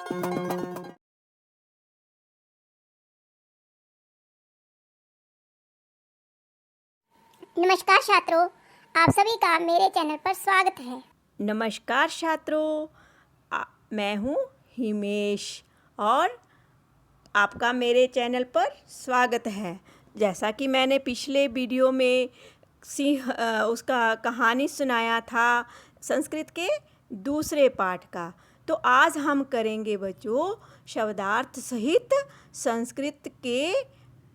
नमस्कार छात्रों, आप सभी का मेरे चैनल पर स्वागत है। नमस्कार छात्रों, मैं हूँ हिमेश और आपका मेरे चैनल पर स्वागत है। जैसा कि मैंने पिछले वीडियो में उसका कहानी सुनाया था संस्कृत के दूसरे पाठ का, तो आज हम करेंगे बच्चों शब्दार्थ सहित संस्कृत के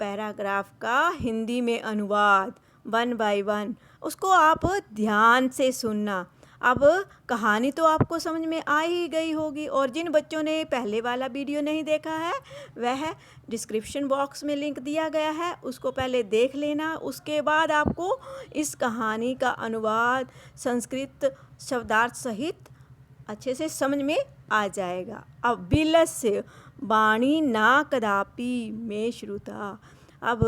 पैराग्राफ का हिंदी में अनुवाद 1 बाय 1। उसको आप ध्यान से सुनना। अब कहानी तो आपको समझ में आ ही गई होगी, और जिन बच्चों ने पहले वाला वीडियो नहीं देखा है वह डिस्क्रिप्शन बॉक्स में लिंक दिया गया है, उसको पहले देख लेना। उसके बाद आपको इस कहानी का अनुवाद संस्कृत शब्दार्थ सहित अच्छे से समझ में आ जाएगा। अब बिलस्य वाणी ना कदापि में श्रुता। अब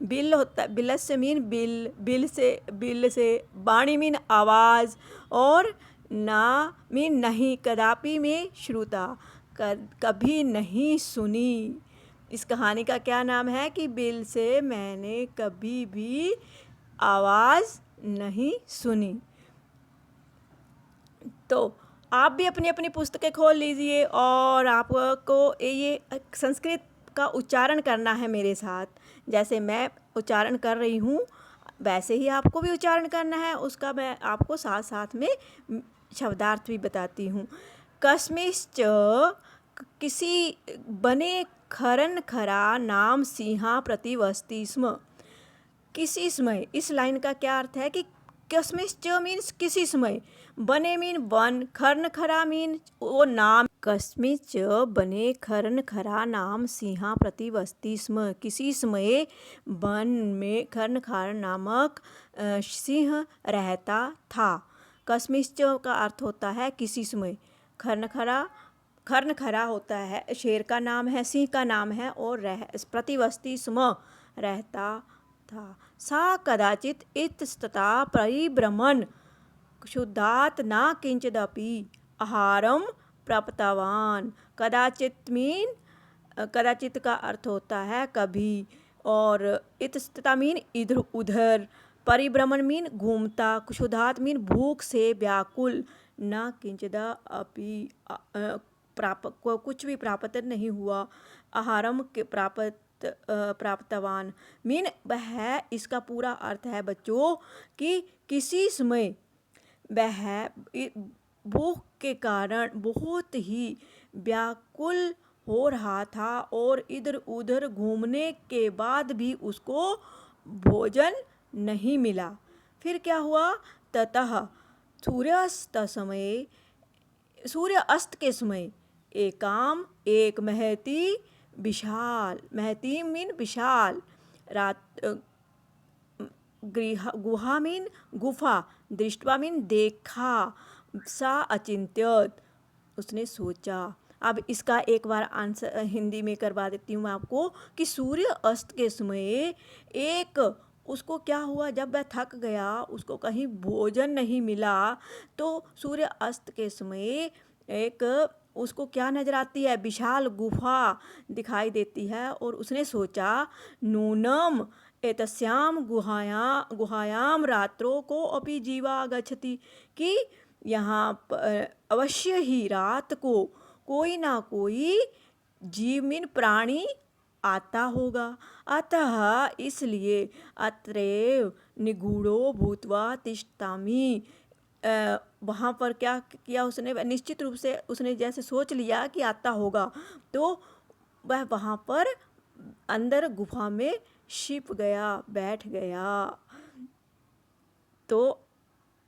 बिल होता, बिलस्य मीन बिल, बिल से वाणी मीन आवाज़, और ना मीन नहीं, कदापि में श्रुता कभी नहीं सुनी। इस कहानी का क्या नाम है कि बिल से मैंने कभी भी आवाज़ नहीं सुनी। तो आप भी अपनी अपनी पुस्तकें खोल लीजिए और आपको ये संस्कृत का उच्चारण करना है मेरे साथ। जैसे मैं उच्चारण कर रही हूँ वैसे ही आपको भी उच्चारण करना है। उसका मैं आपको साथ साथ में शब्दार्थ भी बताती हूँ। कस्मिश्च किसी बने खरन खरा नाम सिंहा प्रतिवस्ति स्म। किसी समय, इस लाइन का क्या अर्थ है कि कस्मिश्च मीन्स किसी समय, बने मीन वन, खरन खरा मीन वो नाम। कस्मिश्च बने खरन खरा नाम सिंहा प्रतिवस्ति स्म। किसी समय वन में खरन खरा नामक सिंह रहता था। कस्मिश्च का अर्थ होता है किसी समय। खरन खरा होता है शेर का नाम है, सिंह का नाम है, और प्रतिवस्ति स्म रहता था। सा कदाचित इतस्तता परिभ्रमण क्षुधात न किंचिदपि आहारम प्राप्तवान। कदाचित मीन, कदाचित का अर्थ होता है कभी, और इतस्तता मीन इधर उधर, परिभ्रमण मीन घूमता, क्षुधात मीन भूख से व्याकुल, न किंचिदा अपि कुछ भी प्राप्त नहीं हुआ, आहारम के प्राप्तवान मीन वह, इसका पूरा अर्थ है बच्चों कि किसी समय वह भूख के कारण बहुत ही व्याकुल हो रहा था, और इधर उधर घूमने के बाद भी उसको भोजन नहीं मिला। फिर क्या हुआ, ततः सूर्य अस्त के समय एक महती विशाल, महती मीन विशाल, रात गुहा मीन गुफा, दृष्टवा मीन देखा, सा अचिंत्यत उसने सोचा। अब इसका एक बार आंसर हिंदी में करवा देती हूँ मैं आपको कि सूर्य अस्त के समय एक, उसको क्या हुआ, जब वह थक गया, उसको कहीं भोजन नहीं मिला, तो सूर्य अस्त के समय एक उसको क्या नज़र आती है, विशाल गुफा दिखाई देती है, और उसने सोचा नूनम एतस्याम गुहायाम रात्रों को अपि जीवा गच्छति, कि यहाँ अवश्य ही रात को कोई ना कोई जीव मीन प्राणी आता होगा। अतः इसलिए अत्रैव निगूढ़ो भूत्वा तिष्ठामि। वहाँ पर क्या किया उसने, निश्चित रूप से उसने जैसे सोच लिया कि आता होगा, तो वह वहाँ पर अंदर गुफा में छिप गया, बैठ गया। तो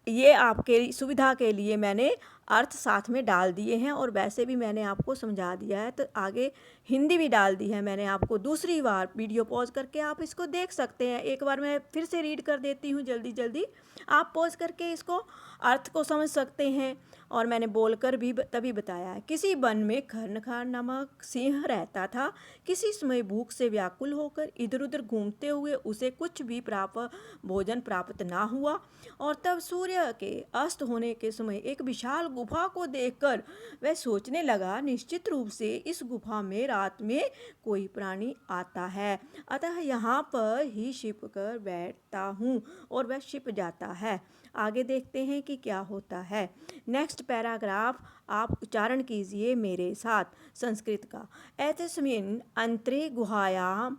ये आपके सुविधा के लिए मैंने अर्थ साथ में डाल दिए हैं, और वैसे भी मैंने आपको समझा दिया है, तो आगे हिंदी भी डाल दी है मैंने आपको। दूसरी बार वीडियो पॉज करके आप इसको देख सकते हैं। एक बार मैं फिर से रीड कर देती हूँ जल्दी जल्दी, आप पॉज करके इसको अर्थ को समझ सकते हैं, और मैंने बोलकर भी तभी बताया है। किसी वन में खरनखार नामक सिंह रहता था। किसी समय भूख से व्याकुल होकर इधर उधर घूमते हुए उसे कुछ भी भोजन प्राप्त ना हुआ, और तब सूर्य के अस्त होने के समय एक विशाल गुफा को देखकर वह सोचने लगा, निश्चित रूप से इस गुफा में रात में कोई प्राणी आता है, अतः यहाँ पर ही छिप कर बैठता हूँ, और वह छिप जाता है। आगे देखते हैं कि क्या होता है। नेक्स्ट पैराग्राफ आप उच्चारण कीजिए मेरे साथ संस्कृत का। एतस्मिन् अंतरे गुहायां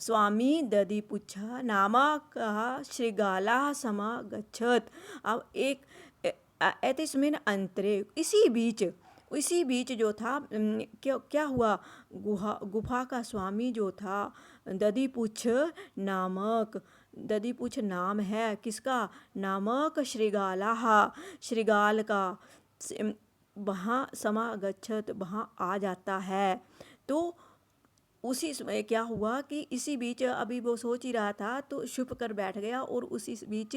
स्वामी दधिपुच्छ नामकः शृगालः समागच्छत्। अब एक एतस्मिन् अंतरे, इसी बीच जो था, क्या हुआ, गुफा का स्वामी जो था, दधिपुच्छ नाम है किसका, नामक शृगालः, शृगाल का, वहाँ समागच्छत, वहाँ आ जाता है। तो उसी समय क्या हुआ कि इसी बीच अभी वो सोच ही रहा था तो छुप कर बैठ गया, और उसी बीच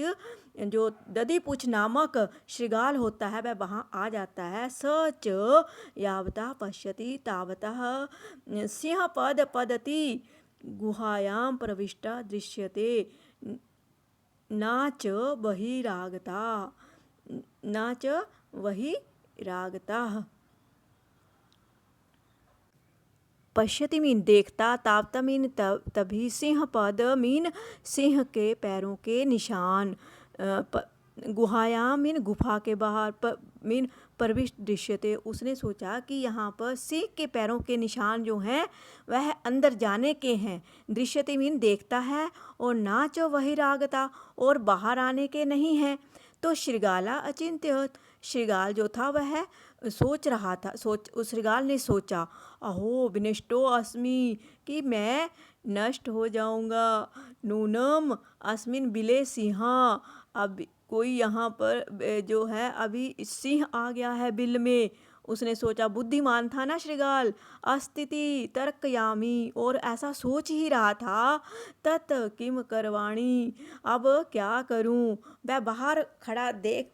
जो दधिपुच्छ नामक शृगाल होता है वह वहाँ आ जाता है। स च यावता पश्यति तावतः सिंहपद पदति गुहायां प्रविष्टा दृश्यते न च बहिरागता। पश्यति मीन देखता, तावता मीन तभी, सिंह पद मीन सिंह के पैरों के निशान, गुहायाम मीन गुफा के बाहर, मीन प्रविष्ट दृश्यते, उसने सोचा कि यहाँ पर सिंह के पैरों के निशान जो हैं वह अंदर जाने के हैं। दृश्यते मीन देखता है, और नाच बहिरागता, और बाहर आने के नहीं हैं। तो शृगाला अचिंत्य, शृगाल जो था वह सोच रहा था, उस शृगाल ने सोचा, अहो विनष्टो अस्मि, कि मैं नष्ट हो जाऊंगा, नूनम अस्मिन बिले सिंहा, अब कोई यहाँ पर जो है अभी सिंह आ गया है बिल में। उसने सोचा, बुद्धिमान था ना शृगाल, अस्तिति तर्कयामी, और ऐसा सोच ही रहा था, तत् किम करवाणी, अब क्या करूं। वह बाहर खड़ा देख,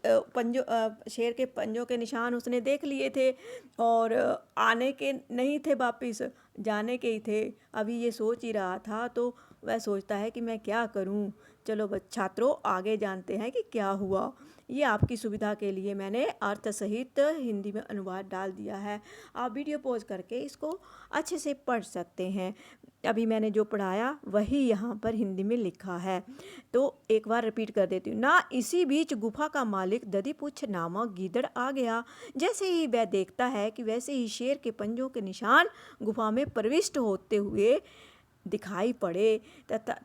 शेर के पंजों के निशान उसने देख लिए थे, और आने के नहीं थे, वापिस जाने के ही थे। अभी ये सोच ही रहा था, तो वह सोचता है कि मैं क्या करूं। चलो छात्रों, आगे जानते हैं कि क्या हुआ। ये आपकी सुविधा के लिए मैंने अर्थ सहित हिंदी में अनुवाद डाल दिया है। आप वीडियो पॉज करके इसको अच्छे से पढ़ सकते हैं। अभी मैंने जो पढ़ाया वही यहाँ पर हिंदी में लिखा है, तो एक बार रिपीट कर देती हूँ ना। इसी बीच गुफा का मालिक दधिपुच्छ नामक गीदड़ आ गया। जैसे ही वह देखता है कि वैसे ही शेर के पंजों के निशान गुफा में प्रविष्ट होते हुए दिखाई पड़े,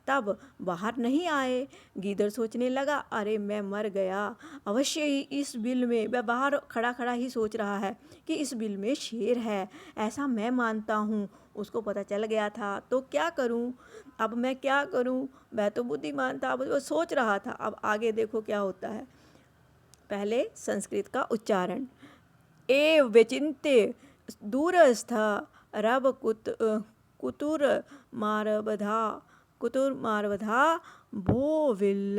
तब बाहर नहीं आए। गीदड़ सोचने लगा, अरे मैं मर गया, अवश्य ही इस बिल में, वह बाहर खड़ा खड़ा ही सोच रहा है कि इस बिल में शेर है, ऐसा मैं मानता हूँ। उसको पता चल गया था, तो क्या करूँ, अब मैं क्या करूँ। वह तो बुद्धिमान था, अब वो सोच रहा था। अब आगे देखो क्या होता है। पहले संस्कृत का उच्चारण। ए विचिन्त्य दूरस्थ रव कुतुर मारबधा बोविल।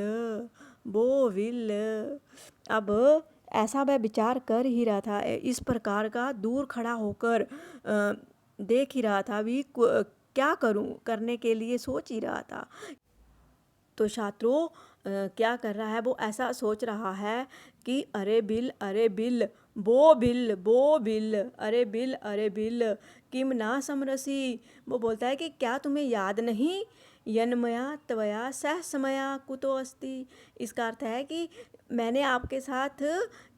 अब ऐसा वह विचार कर ही रहा था, इस प्रकार का दूर खड़ा होकर देख ही रहा था, भी क्या करूं, करने के लिए सोच ही रहा था। तो छात्रों, क्या कर रहा है, वो ऐसा सोच रहा है कि अरे बिल बो बिल अरे बिल किम ना समरसी। वो बोलता है कि क्या तुम्हें याद नहीं, यन्मया त्वया सह समया कुतो अस्ति। इसका अर्थ है कि मैंने आपके साथ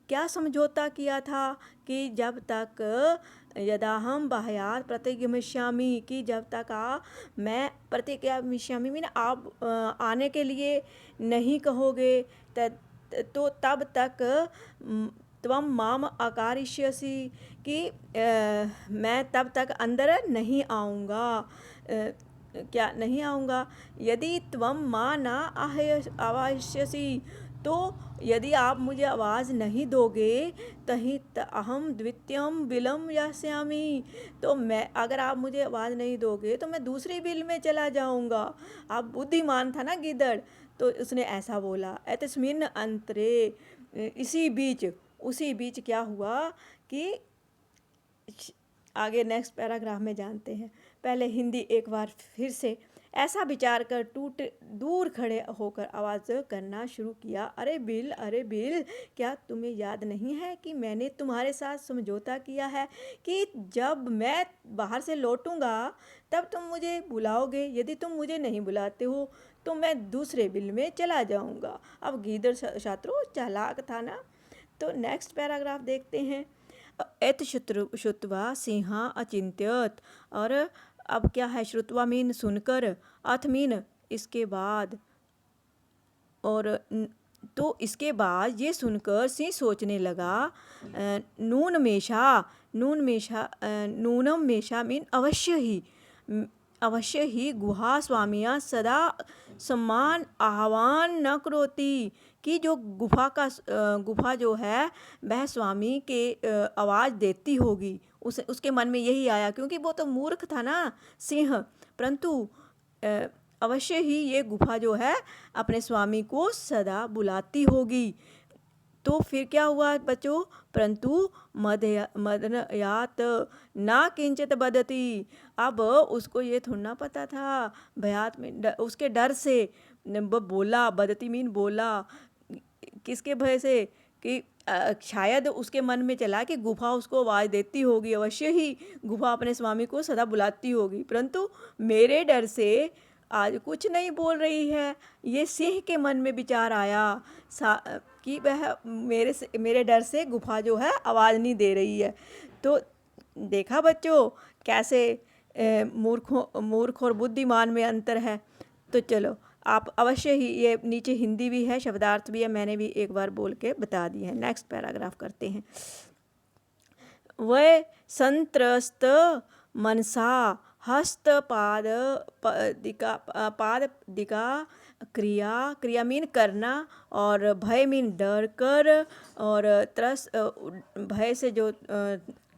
क्या समझौता किया था कि जब तक यदा हम बाह्यात प्रतिगमिष्यामि, कि जब तक मैं प्रतिगमिष्यामि मीन आप आने के लिए नहीं कहोगे, तो तब तक त्वम माम अकारिष्यसि, कि मैं तब तक अंदर नहीं आऊँगा। क्या नहीं आऊँगा, यदि त्वम माँ न आवाष्यसि, तो यदि आप मुझे आवाज़ नहीं दोगे, तहीं अहम द्वितीयम बिलम यास्यामि, तो मैं, अगर आप मुझे आवाज़ नहीं दोगे तो मैं दूसरी बिल में चला जाऊंगा। आप बुद्धिमान था ना गिदड़, तो उसने ऐसा बोला। एतस्मिन् अंतरे, उसी बीच क्या हुआ कि आगे नेक्स्ट पैराग्राफ में जानते हैं। पहले हिंदी एक बार फिर से। ऐसा विचार कर टूट दूर खड़े होकर आवाज़ करना शुरू किया, अरे बिल, क्या तुम्हें याद नहीं है कि मैंने तुम्हारे साथ समझौता किया है कि जब मैं बाहर से लौटूंगा तब तुम मुझे बुलाओगे। यदि तुम मुझे नहीं बुलाते हो तो मैं दूसरे बिल में चला जाऊंगा। अब गीदड़ छात्रों चालाक था ना। तो नेक्स्ट पैराग्राफ देखते हैं। एत श्रुत्वा सिंहा अचिंत्यत। और अब क्या है, श्रुत्वा मीन सुनकर, अथ मीन इसके बाद, और तो इसके बाद ये सुनकर सिंह सोचने लगा। नूनम मेषा मीन अवश्य ही गुहा स्वामिया सदा सम्मान आह्वान न करोती, कि जो गुफा जो है वह स्वामी के आवाज़ देती होगी। उसके मन में यही आया, क्योंकि वो तो मूर्ख था ना सिंह, परंतु अवश्य ही ये गुफा जो है अपने स्वामी को सदा बुलाती होगी। तो फिर क्या हुआ बच्चों, परंतु मदनयात ना किंचित बदती। अब उसको ये थोड़ा पता था, भयात में उसके डर से वो बोला, बदती मीन बोला, किसके भय से, कि शायद उसके मन में चला कि गुफा उसको आवाज़ देती होगी, अवश्य ही गुफा अपने स्वामी को सदा बुलाती होगी, परंतु मेरे डर से आज कुछ नहीं बोल रही है। ये सिंह के मन में विचार आया कि वह मेरे डर से गुफा जो है आवाज़ नहीं दे रही है। तो देखा बच्चों कैसे मूर्ख और बुद्धिमान में अंतर है। तो चलो आप अवश्य ही, ये नीचे हिंदी भी है, शब्दार्थ भी है, मैंने भी एक बार बोल के बता दी है। नेक्स्ट पैराग्राफ करते हैं। वह संत्रस्त मनसा हस्त पाद दिका क्रिया मीन करना, और भय मीन डर कर, और त्रस्त भय से जो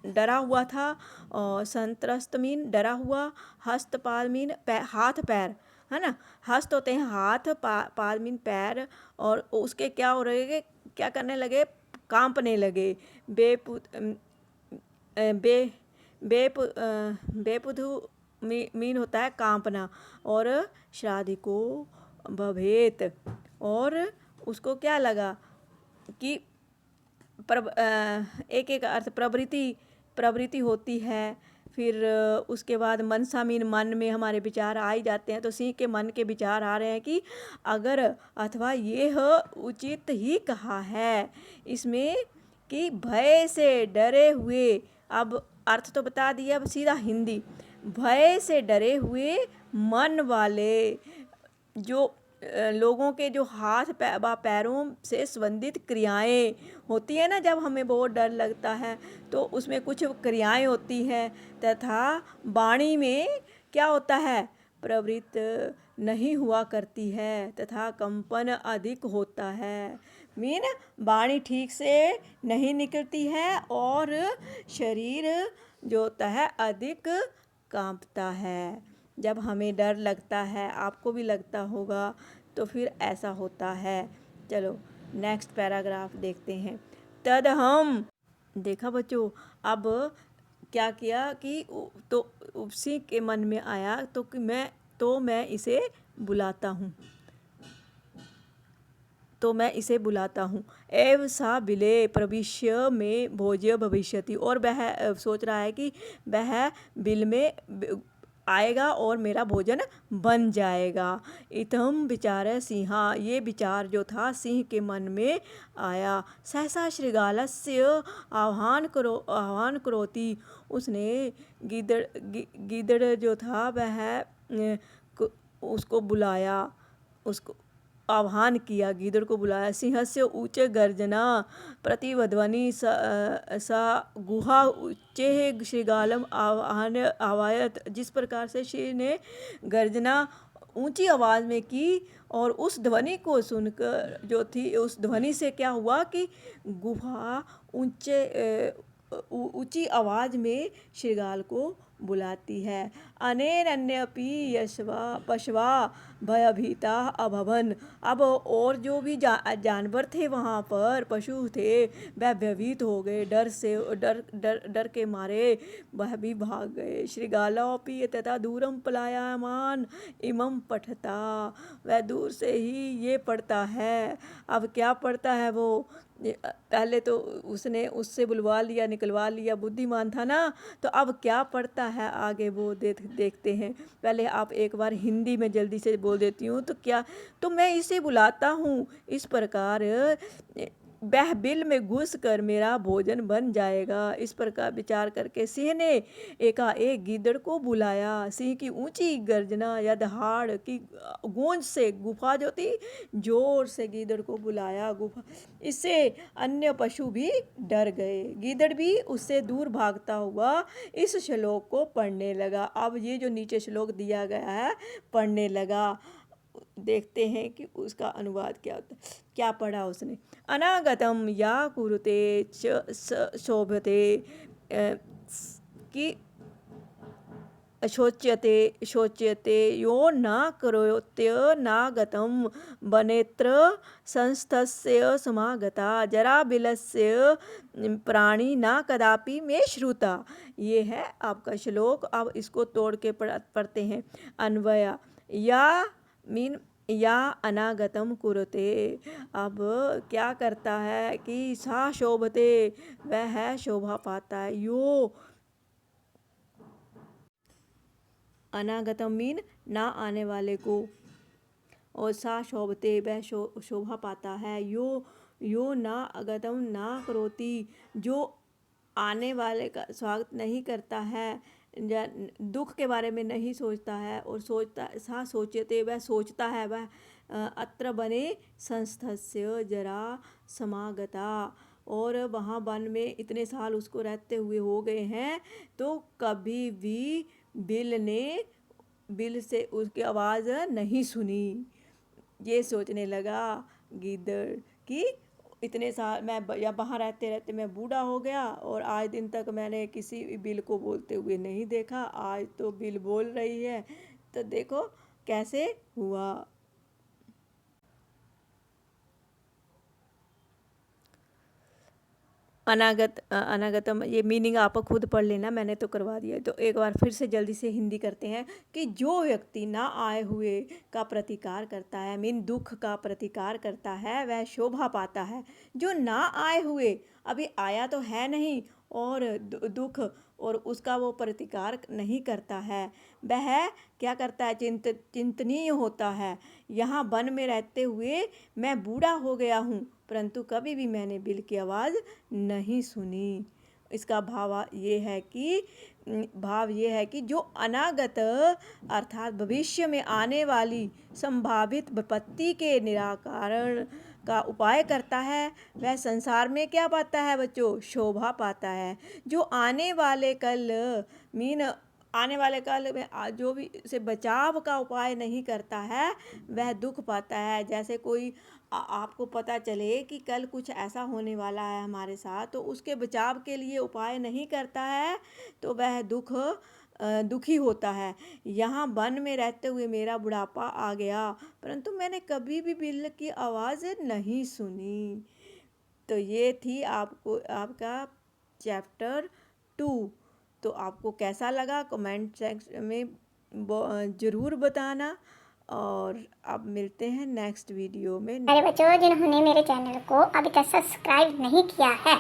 डरा हुआ था, और संत्रस्त मीन डरा हुआ, हस्तपाद मीन हाथ पैर, है ना। हस्त होते हैं हाथ, पाद मीन पैर, और उसके क्या हो रहे, क्या करने लगे, कांपने लगे। बेपुधु मीन होता है कांपना, और श्राद्धिको भवेत, और उसको क्या लगा कि एक एक अर्थ प्रवृत्ति होती है। फिर उसके बाद मनसा मीन मन में हमारे विचार आ ही जाते हैं। तो सिंह के मन के विचार आ रहे हैं कि अगर अथवा ये उचित ही कहा है इसमें कि भय से डरे हुए, अब अर्थ तो बता दिया, अब सीधा हिंदी, भय से डरे हुए मन वाले जो लोगों के जो हाथ पैरों से संबंधित क्रियाएं होती है ना, जब हमें बहुत डर लगता है तो उसमें कुछ क्रियाएं होती हैं, तथा वाणी में क्या होता है, प्रवृत्त नहीं हुआ करती है, तथा कंपन अधिक होता है। मीन वाणी ठीक से नहीं निकलती है और शरीर जो होता है अधिक कांपता है। जब हमें डर लगता है, आपको भी लगता होगा, तो फिर ऐसा होता है। चलो नेक्स्ट पैराग्राफ देखते हैं। तद हम, देखा बच्चों, अब क्या किया कि तो उसी के मन में आया तो मैं इसे बुलाता हूँ। एव सा बिले प्रविश्य में भोज्य भविष्यति, और वह सोच रहा है कि वह बिल में आएगा और मेरा भोजन बन जाएगा। इतम विचार सिंहा, ये विचार जो था सिंह के मन में आया। सहसा श्रृगालस्य आह्वान करोति, उसने गीदड़ जो था वह उसको बुलाया, उसको आह्वान किया, गीदड़ को बुलाया। सिंहस्य ऊंचे गर्जना प्रतिध्वनि सा गुहा उच्चे श्रृगालम आवायत, जिस प्रकार से शेर ने गर्जना ऊंची आवाज़ में की, और उस ध्वनि को सुनकर जो थी, उस ध्वनि से क्या हुआ कि गुहा ऊंची आवाज़ में श्रृगाल को बुलाती है। अनेनन्यपि यशवा पशवा भयभीता अभवन। अब और जो भी जानवर थे वहाँ पर, पशु थे, वह भयभीत हो गए, डर के मारे वह भी भाग गए। श्रृगालोऽपि तथा दूरम पलायमान इमं पठता। वह दूर से ही ये पढ़ता है। अब क्या पढ़ता है वो? पहले तो उसने उससे बुलवा लिया, निकलवा लिया, बुद्धिमान था ना, तो अब क्या पढ़ता है आगे वो देखते हैं। पहले आप एक बार हिंदी में जल्दी से बोल देती हूँ तो क्या, तो मैं इसे बुलाता हूँ इस प्रकार, वह बिल में घुस कर मेरा भोजन बन जाएगा। इस प्रकार विचार करके सिंह ने एकाएक गीदड़ को बुलाया। सिंह की ऊंची गर्जना या दहाड़ की गूंज से गुफा जो थी, जोर से गीदड़ को बुलाया गुफा। इससे अन्य पशु भी डर गए। गीदड़ भी उससे दूर भागता हुआ इस श्लोक को पढ़ने लगा। अब ये जो नीचे श्लोक दिया गया है पढ़ने लगा। देखते हैं कि उसका अनुवाद क्या होता है। क्या पढ़ा उसने? अनागतम या कुरुते शोभते कि शोच्यते यो न करोत्य नागतम बनेत्र संस्थस्य समागता जराबिलस्य प्राणी न कदापि में श्रुता। ये है आपका श्लोक। अब इसको तोड़ के पढ़ते हैं। अन्वय या मीन या अनागतम कुरुते। अब क्या करता है कि सा शोभते, वह है शोभा पाता है। यो अनागतम मीन ना आने वाले को, और सा शोभते वह शोभा पाता है। यो ना अगतम ना करोति, जो आने वाले का स्वागत नहीं करता है, दुख के बारे में नहीं सोचता है, और सा सोचते वह सोचता है। वह अत्र बने संस्थस्य जरा समागता, और वहाँ वन में इतने साल उसको रहते हुए हो गए हैं, तो कभी भी बिल से उसकी आवाज़ नहीं सुनी। ये सोचने लगा गीदड़ कि इतने साल मैं वहाँ रहते रहते मैं बूढ़ा हो गया, और आज दिन तक मैंने किसी बिल को बोलते हुए नहीं देखा। आज तो बिल बोल रही है, तो देखो कैसे हुआ। अनागतम ये मीनिंग आप खुद पढ़ लेना, मैंने तो करवा दिया। तो एक बार फिर से जल्दी से हिंदी करते हैं कि जो व्यक्ति ना आए हुए का प्रतिकार करता है, मीन दुख का प्रतिकार करता है, वह शोभा पाता है। जो ना आए हुए, अभी आया तो है नहीं, और दुख और उसका वो प्रतिकार नहीं करता है, वह क्या करता है? चिंतनीय होता है। यहाँ वन में रहते हुए मैं बूढ़ा हो गया हूँ, परंतु कभी भी मैंने बिल की आवाज़ नहीं सुनी। इसका भाव ये है कि जो अनागत अर्थात भविष्य में आने वाली संभावित विपत्ति के निराकरण का उपाय करता है, वह संसार में क्या पाता है बच्चों? शोभा पाता है। जो आने वाले कल में जो भी से बचाव का उपाय नहीं करता है, वह दुख पाता है। जैसे कोई आपको पता चले कि कल कुछ ऐसा होने वाला है हमारे साथ, तो उसके बचाव के लिए उपाय नहीं करता है, तो वह दुखी होता है। यहाँ वन में रहते हुए मेरा बुढ़ापा आ गया, परंतु मैंने कभी भी बिल की आवाज़ नहीं सुनी। तो ये थी आपका चैप्टर 2। तो आपको कैसा लगा कमेंट सेक्शन में ज़रूर बताना, और अब मिलते हैं नेक्स्ट वीडियो में। अरे बच्चों, जिन्होंने मेरे चैनल को अभी तक सब्सक्राइब नहीं किया है,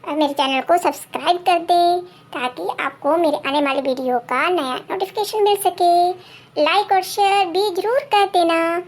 मेरे चैनल को सब्सक्राइब कर दें ताकि आपको मेरे आने वाले वीडियो का नया नोटिफिकेशन मिल सके। लाइक और शेयर भी जरूर कर देना।